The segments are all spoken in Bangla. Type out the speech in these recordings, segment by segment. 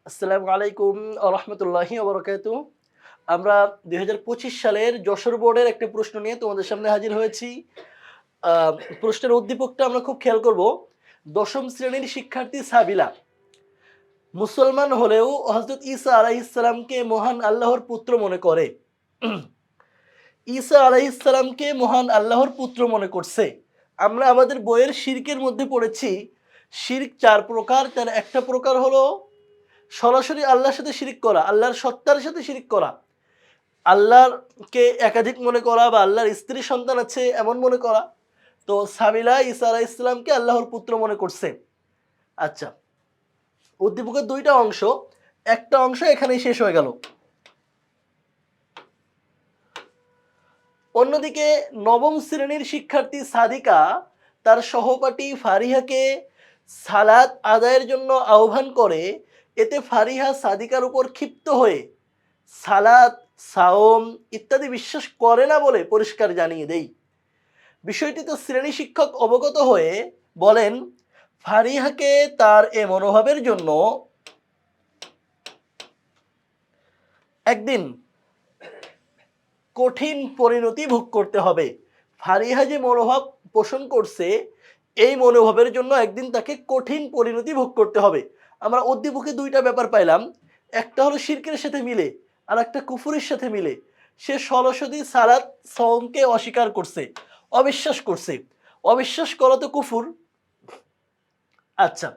আসসালামু আলাইকুম রহমতুল্লাহি ওবরাকাতুহু। আমরা ২০২৫ সালের যশোর বোর্ডের একটা প্রশ্ন নিয়ে তোমাদের সামনে হাজির হয়েছি। প্রশ্নের উদ্দীপকটা আমরা খুব খেয়াল করব। দশম শ্রেণীর শিক্ষার্থী সাবিলা মুসলমান হলেও হযরত ঈসা আলাইহিস সালামকে মহান আল্লাহর পুত্র মনে করে। ঈসা আলাইহিস সালামকে মহান আল্লাহর পুত্র মনে করছে। আমরা আমাদের বইয়ের শিরকের মধ্যে পড়েছি শিরক ৪ প্রকার। তার একটা প্রকার হলো সরাসরি আল্লাহর সাথে শিরিক করা, আল্লাহর সত্তার সাথে শিরিক করা, আল্লাহকে একাধিক মনে করা বা আল্লাহর স্ত্রী সন্তান আছে এমন মনে করা। তো সাবিলা ঈসা আলাইহিস সালামকে আল্লাহর পুত্র মনে করছে। আচ্ছা, উদ্দীপকের দুইটা অংশ, একটা অংশ এখানেই শেষ হয়ে গেল। অন্যদিকে নবম শ্রেণীর শিক্ষার্থী সাদিকা তার সহপাঠী ফারিহাকে সালাত আদায়ের জন্য আহ্বান করে। এতে ফারিহা সাদিকার উপর ক্ষিপ্ত হয়ে সালাত, সাওম ইত্যাদি বিশ্বাস করে না বলে পরিষ্কার জানিয়ে দেই। বিষয়টি তো শ্রেণী শিক্ষক অবগত হয়ে বলেন, ফারিহাকে তার এ মনোভাবের জন্য একদিন কঠিন পরিণতি ভোগ করতে হবে। ফারিহা যে মনোভাব পোষণ করছে, এই মনোভাবের জন্য একদিন তাকে কঠিন পরিণতি ভোগ করতে হবে। আমরা উদ্দীপকে দুইটা ব্যাপার পাইলাম, একটা হলো শিরকের সাথে মিলে, আর একটা কুফুরের সাথে মিলে। সে সরাসরি সালাত সাওমকে অস্বীকার করছে, অবিশ্বাস করছে। অবিশ্বাস করা তো কুফুর। আচ্ছা,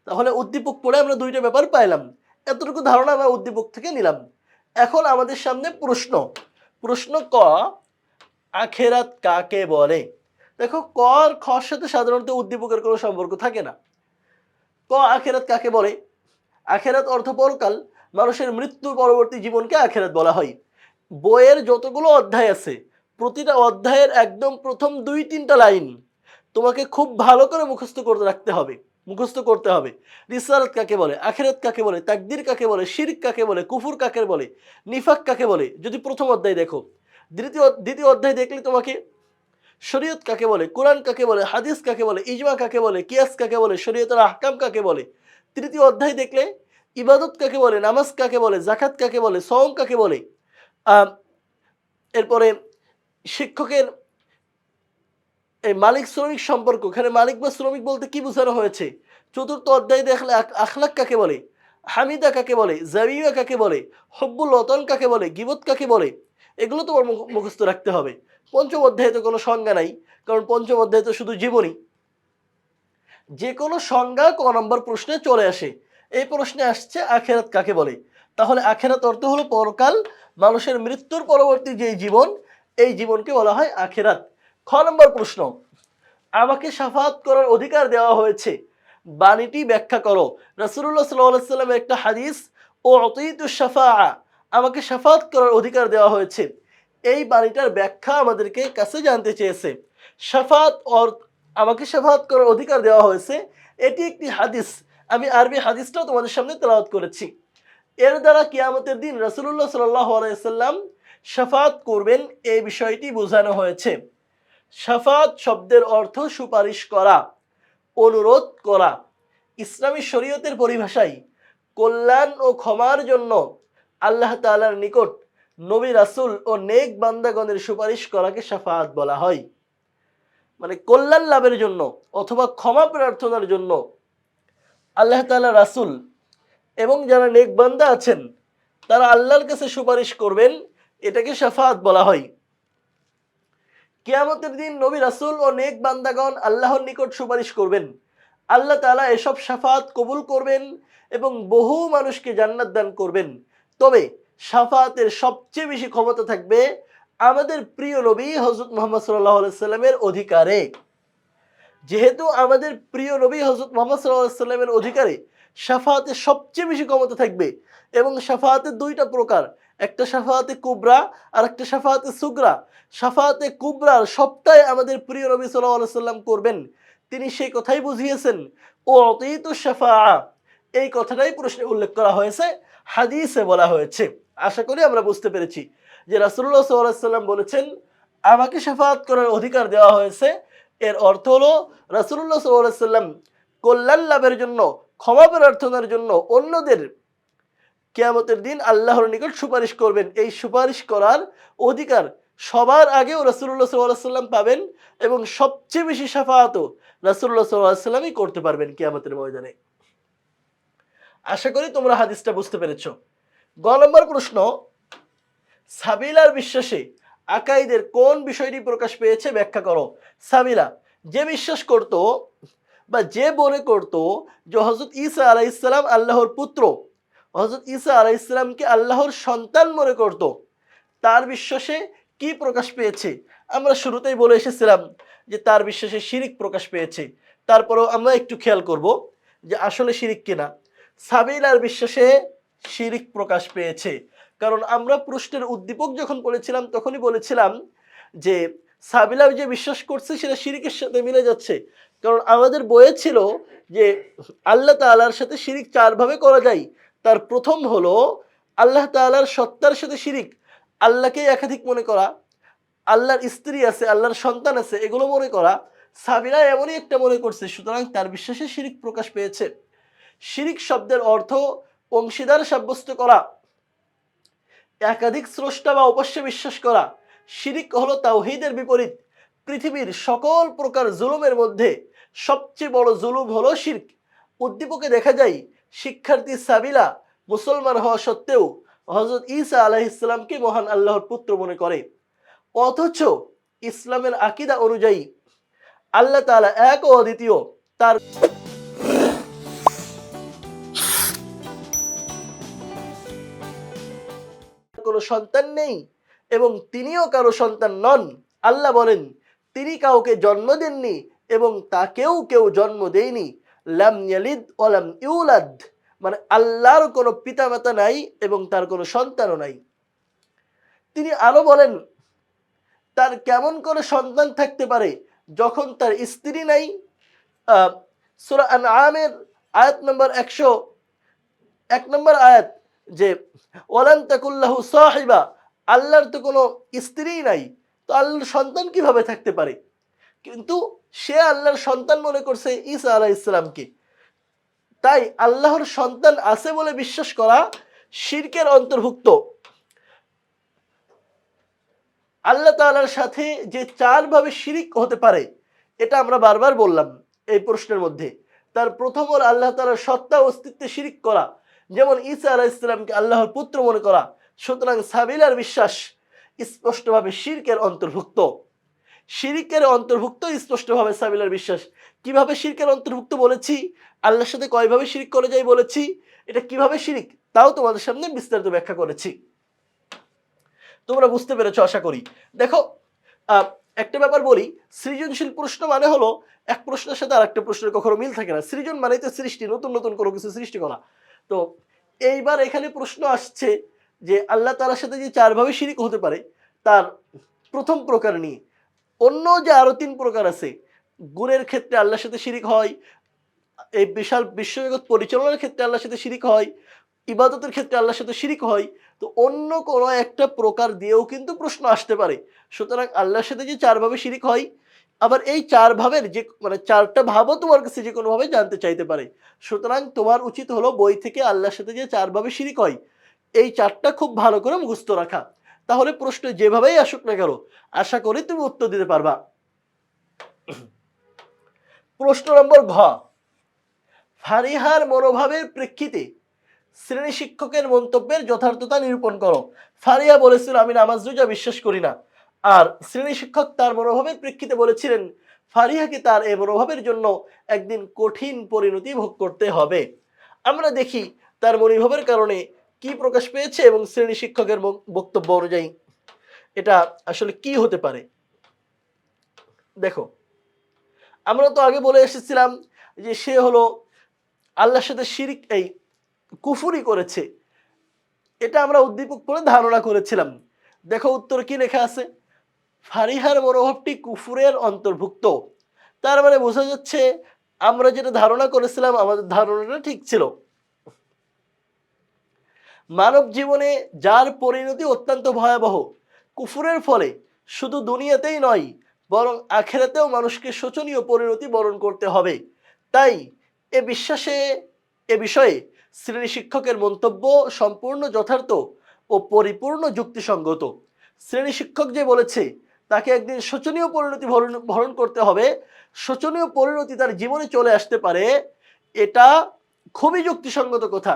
তাহলে উদ্দীপক পড়ে আমরা দুইটা ব্যাপার পাইলাম। এতটুকু ধারণা আমরা উদ্দীপক থেকে নিলাম। এখন আমাদের সামনে প্রশ্ন। প্রশ্ন ক, আখেরাত কাকে বলে? দেখো, ক আর খর সাথে সাধারণত উদ্দীপকের কোনো সম্পর্ক থাকে না। ক, আখেরাত কাকে বলে? আখেরাত অর্থ পরকাল। মানুষের মৃত্যুর পরবর্তী জীবনকে আখেরাত বলা হয়। বইয়ের যতগুলো অধ্যায় আছে, প্রতিটা অধ্যায়ের একদম প্রথম ২-৩টা লাইন তোমাকে খুব ভালো করে মুখস্থ করতে রাখতে হবে, মুখস্থ করতে হবে। রিসালাত কাকে বলে, আখিরাত কাকে বলে, তাকদীর কাকে বলে, শিরক কাকে বলে, কুফর কাকে বলে, নিফাক কাকে বলে। যদি প্রথম অধ্যায় দেখো, দ্বিতীয় অধ্যায় দেখলে তোমাকে শরীয়ত কাকে বলে, কোরআন কাকে বলে, হাদিস কাকে বলে, ইজমা কাকে বলে, কিয়াস কাকে বলে, শরীয়তের আহকাম কাকে বলে। তৃতীয় অধ্যায় দেখলে ইবাদত কাকে বলে, নামাজ কাকে বলে, যাকাত কাকে বলে, সওম কাকে বলে। এরপরে শিক্ষকের এই মালিক শ্রমিক সম্পর্ক, এখানে মালিক বা শ্রমিক বলতে কি বোঝানো হয়েছে। চতুর্থ অধ্যায় দেখলে আখলাক কাকে বলে, হামিদা কাকে বলে, জামিয়া কাকে বলে, হব্বুল ওতন কাকে বলে, গিবত কাকে বলে। এগুলো তোমার মুখস্থ রাখতে হবে। পঞ্চম অধ্যায়ে তো কোনো সংজ্ঞা নাই, কারণ পঞ্চম অধ্যায় তো শুধু জীবনী। যে কোনো সংজ্ঞা ক নম্বর প্রশ্নে চলে আসে। এই প্রশ্নে আসছে আখেরাত কাকে বলে। তাহলে আখেরাত অর্থ হলো পরকাল, মানুষের মৃত্যুর পরবর্তী যে জীবন, এই জীবনকে বলা হয় আখেরাত। খ নম্বর প্রশ্ন, আমাকে শাফাত করার অধিকার দেওয়া হয়েছে, বাণীটি ব্যাখ্যা করো। রাসূলুল্লাহ সাল্লাল্লাহু আলাইহি ওয়াসাল্লামের একটা হাদিস, ও অতীতু শাফাআ, আমাকে শাফাত করার অধিকার দেওয়া হয়েছে। এই বাণীটার ব্যাখ্যা আমাদেরকে কাছে জানতে চেয়েছে। শাফাত আমাকে শাফাত করার অধিকার দেওয়া হয়েছে, এটি একটি হাদিস। আমি আরবি হাদিসটাও তোমাদের সামনে তেলাওয়াত করেছি। এর দ্বারা কিয়ামতের দিন রাসূলুল্লাহ সাল্লাল্লাহু আলাইহি ওয়াসাল্লাম শাফাত করবেন, এই বিষয়টি বোঝানো হয়েছে। শাফাত শব্দের অর্থ সুপারিশ করা, অনুরোধ করা। ইসলামী শরীয়তের পরিভাষায় কল্যাণ ও ক্ষমার জন্য আল্লাহ তাআলার নিকট নবী রাসূল ও নেক বান্দাগণের সুপারিশ করাকে শাফাত বলা হয়। মানে কল্যাণ লাভের জন্য অথবা ক্ষমা প্রার্থনার জন্য আল্লাহ তাআলা রাসূল এবং যারা নেক বান্দা আছেন তারা আল্লাহর কাছে সুপারিশ করবেন, এটাকে শাফাত বলা হয়। কিয়ামতের দিন নবী রাসূল ও নেক বান্দাগণ আল্লাহর নিকট সুপারিশ করবেন। আল্লাহ তাআলা এসব শাফাত কবুল করবেন এবং বহু মানুষকে জান্নাত দান করবেন। তবে শাফাতের সবচেয়ে বেশি ক্ষমতা থাকবে আমাদের প্রিয় নবী হযরত মুহাম্মদ সাল্লাল্লাহু আলাইহি সাল্লামের অধিকারে। যেহেতু আমাদের প্রিয় নবী হযরত মুহাম্মদ সাল্লাল্লাহু আলাইহি সাল্লামের অধিকারে শাফাতের সবচেয়ে বেশি ক্ষমতা থাকবে। এবং শাফাতের দুইটা প্রকার, একটা শাফাতে কুবরা আর একটা শাফাতে সুগরা। শাফাতে কুবরার সবটাই আমাদের প্রিয় নবী সাল্লাল্লাহু আলাইহি সাল্লাম করবেন। তিনি সেই কথাই বুঝিয়েছেন, ও অতীতু শাফাআ, এই কথাটাই প্রশ্নে উল্লেখ করা হয়েছে, হাদিসে বলা হয়েছে। আশা করি আমরা বুঝতে পেরেছি যে রাসূলুল্লাহ সাল্লাল্লাহু আলাইহি সাল্লাম বলেছেন আমাকে শাফাত করার অধিকার দেওয়া হয়েছে। এর অর্থ হলো রাসূলুল্লাহ সাল্লাল্লাহু আলাইহি সাল্লাম কল্যাণ লাভের জন্য, ক্ষমা প্রার্থনার জন্য, অন্যদের কিয়ামতের দিন আল্লাহর নিকট সুপারিশ করবেন। এই সুপারিশ করার অধিকার সবার আগেও রাসূলুল্লাহ সাল্লাল্লাহু আলাইহি ওয়াসাল্লাম পাবেন এবং সবচেয়ে বেশি শাফাআতও রাসূলুল্লাহ সাল্লাল্লাহু আলাইহি ওয়াসাল্লামই করতে পারবেন কিয়ামতের ময়দানে। আশা করি তোমরা হাদিসটা বুঝতে পেরেছো। গ নম্বর প্রশ্ন, সাবিলার বিশ্বাসে আকাইদের কোন বিষয়টি প্রকাশ পেয়েছে ব্যাখ্যা করো। সাবিলা যে বিশ্বাস করত বা যে মনে করত যে হযরত ঈসা আলাইহিস সালাম আল্লাহর পুত্র, হযরত ঈসা আলাইহিস সালামকে আল্লাহর সন্তান মনে করত, তার বিশ্বাসে কি প্রকাশ পেয়েছে? আমরা শুরুতেই বলে এসেছিলাম যে তার বিশ্বাসে শিরিক প্রকাশ পেয়েছে। তারপরেও আমরা একটু খেয়াল করব যে আসলে শিরিক কিনা। সাবিলার বিশ্বাসে শিরিক প্রকাশ পেয়েছে, কারণ আমরা প্রশ্নের উদ্দীপক যখন পড়েছিলাম তখনই বলেছিলাম যে সাবিলা যে বিশ্বাস করছে সেটা শিরিকের সাথে মিলে যাচ্ছে। কারণ আমাদের বইয়ে ছিল যে আল্লাহ তাআলার সাথে শিরিক চারভাবে করা যায়। তার প্রথম হলো আল্লাহ তাআলার সত্তার সাথে শিরিক, আল্লাহকে একাধিক মনে করা, আল্লাহর স্ত্রী আছে, আল্লাহর সন্তান আছে, এগুলো মনে করা। সাবিরা এমনই একটা মনে করছে, সুতরাং তার বিশ্বাসে শিরিক প্রকাশ পেয়েছে। শিরিক শব্দের অর্থ অংশীদার সাব্যস্ত করা, একাধিক স্রষ্টা বা উপাস্যে বিশ্বাস করা। শিরিক হলো তাওহীদের বিপরীত। পৃথিবীর সকল প্রকার জুলুমের মধ্যে সবচেয়ে বড় জুলুম হলো শিরক। উদ্দীপকে দেখা যায় শিক্ষার্থী সাবিলা মুসলমান হওয়া সত্ত্বেও হযরত ঈসা আলাইহিস সালামকে মহান আল্লাহর পুত্র মনে করে, অথচ ইসলামের আকীদা অনুযায়ী আল্লাহ তাআলা এক ও অদ্বিতীয়, তার কোনো সন্তান নেই এবং তিনিও কারো সন্তান নন। আল্লাহ বলেন তিনি কাউকে জন্ম দেননি এবং তাকেও কেউ জন্ম দেয়নি। লাম ইয়ালিদ ওয়া লাম ইউলাদ, মানে আল্লাহর কোনো পিতামাতা নাই এবং তার কোনো সন্তানও নাই। তিনি আরো বলেন তার কেমন করে সন্তান থাকতে পারে যখন তার স্ত্রী নাই। সূরা আনআমের আয়াত নম্বর 101 নম্বর আয়াত, যে ওয়ালান তাকুল্লাহু সাহিবা, আল্লাহর তো কোনো স্ত্রী নাই, তো আল্লাহর সন্তান কিভাবে থাকতে পারে? কিন্তু সে আল্লাহর সন্তান মনে করছে ঈসা আলাইহিস সালামকে। তাই আল্লাহর সন্তান আছে বলে বিশ্বাস করা শিরকের অন্তর্ভুক্ত। আল্লাহ তাআলার সাথে যে চারভাবে শিরিক হতে পারে এটা আমরা বারবার বললাম এই প্রশ্নের মধ্যে। তার প্রথম হল আল্লাহ তাআলার সত্তা ও অস্তিত্বে শিরিক করা, যেমন ঈসা আলাইহিস সালামকে আল্লাহর পুত্র মনে করা। সুতরাং সাবিলার বিশ্বাস স্পষ্টভাবে শিরকের অন্তর্ভুক্ত। শিরিকের অন্তর্ভুক্ত স্পষ্টভাবে সাবিলার বিশ্বাস। কিভাবে শিরকের অন্তর্ভুক্ত বলেছি, আল্লাহর সাথে কয়ভাবে শিরিক করে যায় বলেছি, এটা কিভাবে শিরিক তাও তোমাদের সামনে বিস্তারিত ব্যাখ্যা করেছি। তোমরা বুঝতে পেরেছো আশা করি। দেখো একটা ব্যাপার বলি, সৃজনশীল প্রশ্ন মানে হলো এক প্রশ্নের সাথে আরেকটা প্রশ্নের কখনো মিল থাকে না। সৃজন মানেই তো সৃষ্টি, নতুন নতুন কোনো কিছু সৃষ্টি করা। তো এইবার এখানে প্রশ্ন আসছে যে আল্লাহ তাআলার সাথে যে চারভাবে শিরিক হতে পারে তার প্রথম প্রকার নিয়ে। অন্য যে আরো 3 প্রকার আছে, গুণের ক্ষেত্রে আল্লাহর সাথে শিরিক হয়, এই বিশাল বিশ্বজগৎ পরিচালনার ক্ষেত্রে আল্লাহর সাথে শিরিক হয়, ইবাদতের ক্ষেত্রে আল্লাহর সাথে শিরিক হয়, তো অন্য কোনো একটা প্রকার দিয়েও কিন্তু প্রশ্ন আসতে পারে। সুতরাং আল্লাহর সাথে যে চারভাবে শিরিক হয়, আবার এই চার ভাবের যে মানে চারটা ভাবও তোমার কাছে যে কোনোভাবে জানতে চাইতে পারে। সুতরাং তোমার উচিত হলো বই থেকে আল্লাহর সাথে যে চারভাবে শিরিক হয় এই চারটা খুব ভালো করে মুখস্থ রাখা। তাহলে প্রশ্ন যেভাবেই আসুক না কেন আশা করি তুমি উত্তর দিতে পারবা। প্রশ্ন নম্বর ঘ, ফারিহার মনোভাবের প্রেক্ষিতে শ্রেণী শিক্ষকের মন্তব্যের যথার্থতা নিরূপণ করো। ফারিহা বলেছিল আমি নামাজ রোজা বিশ্বাস করি না, আর শ্রেণী শিক্ষক তার মনোভাবের প্রেক্ষিতে বলেছিলেন ফারিহাকে তার এই মনোভাবের জন্য একদিন কঠিন পরিণতি ভোগ করতে হবে। আমরা দেখি তার মনোভাবের কারণে কি প্রকাশ পেয়েছে এবং শ্রেণী শিক্ষকের বক্তব্য অনুযায়ী এটা আসলে কি হতে পারে। দেখো, আমরা তো আগে বলে এসেছিলাম যে সে হলো আল্লাহর সাথে শিরিক এই কুফরি করেছে, এটা আমরা উদ্দীপক পড়ে ধারণা করেছিলাম। দেখো উত্তর কি লেখা আছে, ফারিহার মনোভাবটি কুফুরের অন্তর্ভুক্ত। তার মানে বোঝা যাচ্ছে আমরা যেটা ধারণা করেছিলাম আমাদের ধারণাটা ঠিক ছিল। মানব জীবনে যার পরিণতি অত্যন্ত ভয়াবহ, কুফুরের ফলে শুধু দুনিয়াতেই নয় বরং আখিরাতেও মানুষকে শোচনীয় পরিণতি বরণ করতে হবে। তাই এ বিষয়ে শ্রেণী শিক্ষকের মন্তব্য সম্পূর্ণ যথার্থ ও পরিপূর্ণ যুক্তিসঙ্গত। শ্রেণী শিক্ষক যে বলেছে তাকে একদিন শোচনীয় পরিণতি ভরণ করতে হবে, শোচনীয় পরিণতি তার জীবনে চলে আসতে পারে, এটা খুবই যুক্তিসঙ্গত কথা।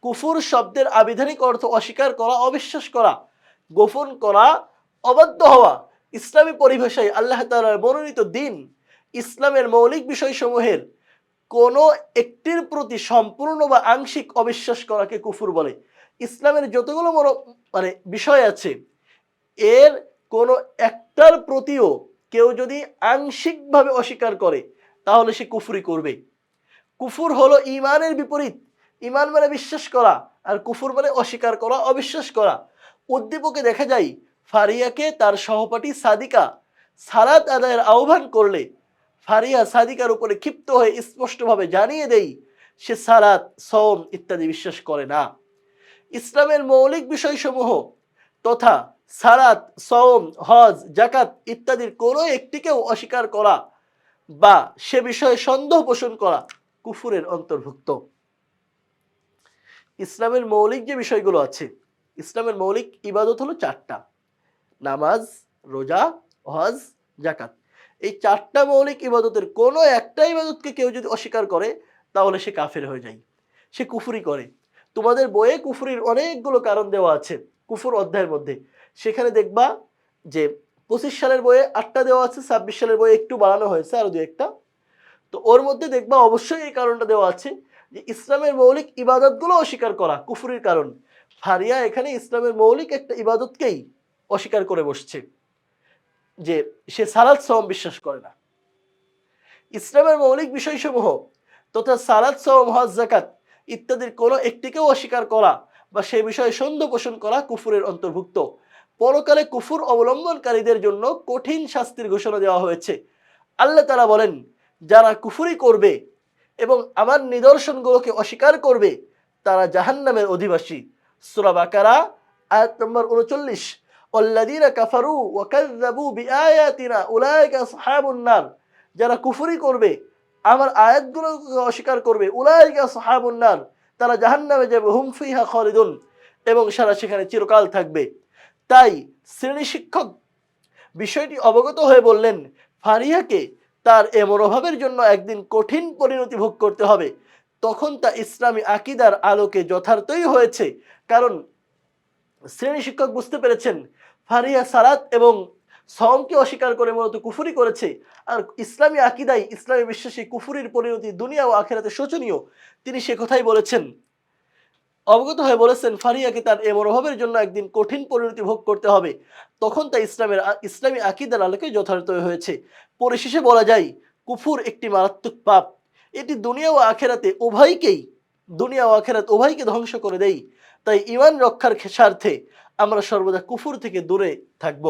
কুফুর শব্দের আবিধানিক অর্থ অস্বীকার করা, অবিশ্বাস করা, গোপন করা, অবাধ্য হওয়া। ইসলামী পরিভাষায় আল্লাহ তাআলার মনোনীত দিন ইসলামের মৌলিক বিষয়সমূহের কোনো একটির প্রতি সম্পূর্ণ বা আংশিক অবিশ্বাস করাকে কুফুর বলে। ইসলামের যতগুলো বিষয় আছে এর কোনো একটার প্রতিও কেউ যদি আংশিকভাবে অস্বীকার করে তাহলে সে কুফরি করবে। কুফুর হলো ঈমানের বিপরীত। ঈমান মানে বিশ্বাস করা, আর কুফুর মানে অস্বীকার করা, অবিশ্বাস করা। উদ্দীপকে দেখা যায় ফারিয়াকে তার সহপাঠী সাদিকা সালাত আদায়ের আহ্বান করলে ফারিয়া সাদিকার উপরে ক্ষিপ্ত হয়ে স্পষ্টভাবে জানিয়ে দেই সে সালাত, সওম ইত্যাদি বিশ্বাস করে না। ইসলামের মৌলিক বিষয়সমূহ তথা সালাত, সওম, হজ, যাকাত ইত্যাদির কোনো একটিকেও অস্বীকার করা বা সে বিষয়ে সন্দেহ পোষণ করা কুফুরের অন্তর্ভুক্ত। ইসলামের মৌলিক যে বিষয়গুলো আছে, ইসলামের মৌলিক ইবাদত হলো চারটা: নামাজ, রোজা, হজ, যাকাত। এই চারটা মৌলিক ইবাদতের কোনো একটা ইবাদতকে কেউ যদি অস্বীকার করে তাহলে সে কাফের হয়ে যায়, সে কুফরি করে। তোমাদের বইয়ে কুফরির অনেকগুলো কারণ দেওয়া আছে কুফর অধ্যায়ের মধ্যে। সেখানে দেখবা যে 25 সালের বইয়ে 8টা দেওয়া আছে, 26 সালের বইয়ে একটু বাড়ানো হয়েছে আরো দু একটা। তো ওর মধ্যে দেখবা অবশ্যই এই কারণটা দেওয়া আছে যে ইসলামের মৌলিক ইবাদতগুলো অস্বীকার করা কুফরির কারণ। ফারিয়া এখানে ইসলামের মৌলিক একটা ইবাদতকেই অস্বীকার করে বসছে, যে সে সালাত, সওম বিশ্বাস করে না। ইসলামের মৌলিক বিষয়সমূহ তথা সালাত, সওম, হজ, যাকাত ইত্যাদির কোনো একটিকেও অস্বীকার করা বা সেই বিষয়ে সন্দেহ পোষণ করা কুফুরের অন্তর্ভুক্ত। পরকালে কুফুর অবলম্বনকারীদের জন্য কঠিন শাস্তির ঘোষণা দেওয়া হয়েছে। আল্লাহ তাআলা বলেন, যারা কুফরি করবে এবং আমার নিদর্শনগুলোকে অস্বীকার করবে তারা জাহান্নামের অধিবাসী। সূরা বাকারা আয়াত নম্বর 39। ওয়াল্লাযীনা কাফারু ওয়া কাযযাবু বিআয়াতিনা উলাইকা আসহাবুন নার। যারা কুফরি করবে, আমার আয়াতগুলোকে অস্বীকার করবে, উলাইকা আসহাবুন নার, তারা জাহান্নামে যাবে, হুম ফিহা খালিদুন, এবং সারা সেখানে চিরকাল থাকবে। তাই শ্রেণী শিক্ষক বিষয়টি অবগত হয়ে বললেন, ফারিয়াকে তার এ মনোভাবের জন্য একদিন কঠিন পরিণতি ভোগ করতে হবে। তখন তা ইসলামী আকিদার আলোকে যথার্থই হয়েছে, কারণ শ্রেণী শিক্ষক বুঝতে পেরেছেন ফারিয়া সালাত এবং সওমকে অস্বীকার করে মূলত কুফরি করেছে, আর ইসলামী আকিদায়, ইসলামী বিশ্বাসী কুফরির পরিণতি দুনিয়া ও আখিরাতে শোচনীয়। তিনি সে কথাই বলেছেন, অবগত হয়ে বলেছেন ফারিয়াকে তার এ মনোভাবের জন্য একদিন কঠিন পরিণতি ভোগ করতে হবে। তখন তা ইসলামী আকিদার আলোকে যথার্থ হয়েছে। পরিশেষে বলা যায় কুফর একটি মারাত্মক পাপ। এটি দুনিয়া ও আখেরাতে উভয়কে ধ্বংস করে দেয়। তাই ঈমান রক্ষার স্বার্থে আমরা সর্বদা কুফর থেকে দূরে থাকব।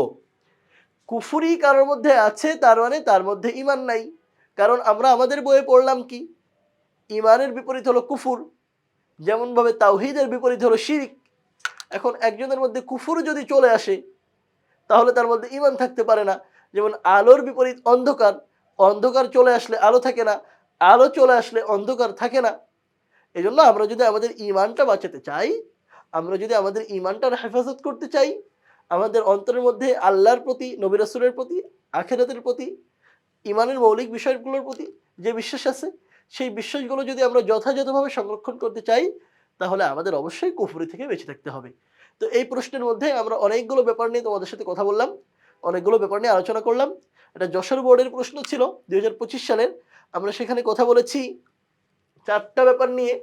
কুফরি কারোর মধ্যে আছে তার মানে তার মধ্যে ঈমান নাই। কারণ আমরা আমাদের বইয়ে পড়লাম কি, ঈমানের বিপরীত হলো কুফর, যেমনভাবে তাওহীদের বিপরীত হলো শিরক। এখন একজনের মধ্যে কুফর যদি চলে আসে তাহলে তার মধ্যে ঈমান থাকতে পারে না। যেমন আলোর বিপরীত অন্ধকার, অন্ধকার চলে আসলে আলো থাকে না, আলো চলে আসলে অন্ধকার থাকে না। এই জন্য আমরা যদি আমাদের ঈমানটা বাঁচাতে চাই, আমরা যদি আমাদের ঈমানটার হেফাজত করতে চাই, আমাদের অন্তরের মধ্যে আল্লাহর প্রতি, নবী রাসূলের প্রতি, আখিরাতের প্রতি, ঈমানের মৌলিক বিষয়গুলোর প্রতি যে বিশ্বাস আছে, সেই বিশ্বাসগুলো যদি আমরা যথাযথভাবে সংরক্ষণ করতে চাই তাহলে আমাদের অবশ্যই কুফরি থেকে বেঁচে থাকতে হবে। তো এই প্রশ্নের মধ্যে আমরা অনেকগুলো ব্যাপার নিয়ে তোমাদের সাথে কথা বললাম, অনেকগুলো ব্যাপার নিয়ে আলোচনা করলাম। এটা যশোর বোর্ডের প্রশ্ন ছিল 2025 সালের। আমরা সেখানে কথা বলেছি 4টা ব্যাপার নিয়ে।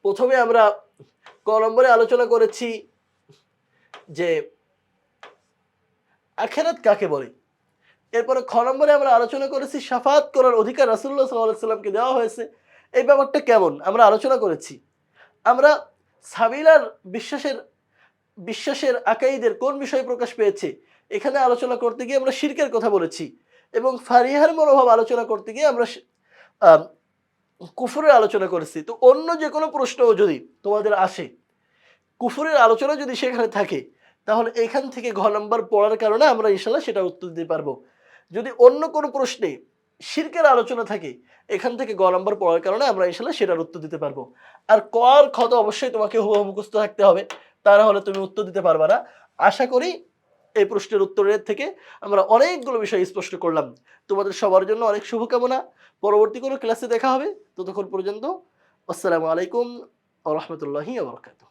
প্রথমে আমরা ক নম্বরে আলোচনা করেছি যে আখিরাত কাকে বলে। এরপরে খ নম্বরে আমরা আলোচনা করেছি শাফাত করার অধিকার রাসূলুল্লাহ সাল্লাল্লাহু আলাইহি ওয়াসাল্লামকে দেওয়া হয়েছে, এই ব্যাপারটা কেমন আমরা আলোচনা করেছি। আমরা সাবিলার বিশ্বাসের আকাইদের কোন বিষয় প্রকাশ পেয়েছে এখানে আলোচনা করতে গিয়ে আমরা শিরকের কথা বলেছি, এবং ফারিহার মনোভাব আলোচনা করতে গিয়ে আমরা কুফরের আলোচনা করেছি। তো অন্য যে কোনো প্রশ্ন যদি তোমাদের আসে, কুফরের আলোচনা যদি সেখানে থাকে, তাহলে এখান থেকে ঘ নম্বর পড়ার কারণে আমরা ইনশাআল্লাহ সেটা উত্তর দিতে পারবো। যদি অন্য কোনো প্রশ্নে শিরকের আলোচনা থাকে, এখান থেকে গ নাম্বার পড়ার কারণে আমরা ইনশাআল্লাহ সেটার উত্তর দিতে পারবো। আর ক আর খ তো অবশ্যই তোমাকে হুবহু মুখস্থ থাকতে হবে, তা না হলে তুমি উত্তর দিতে পারবা না। আশা করি এই প্রশ্নের উত্তরের থেকে আমরা অনেকগুলো বিষয় স্পষ্ট করলাম। তোমাদের সবার জন্য অনেক শুভকামনা। পরবর্তী কোনো ক্লাসে দেখা হবে। ততক্ষণ পর্যন্ত আসসালামু আলাইকুম ওয়া রাহমাতুল্লাহি ওয়া বারাকাতুহু।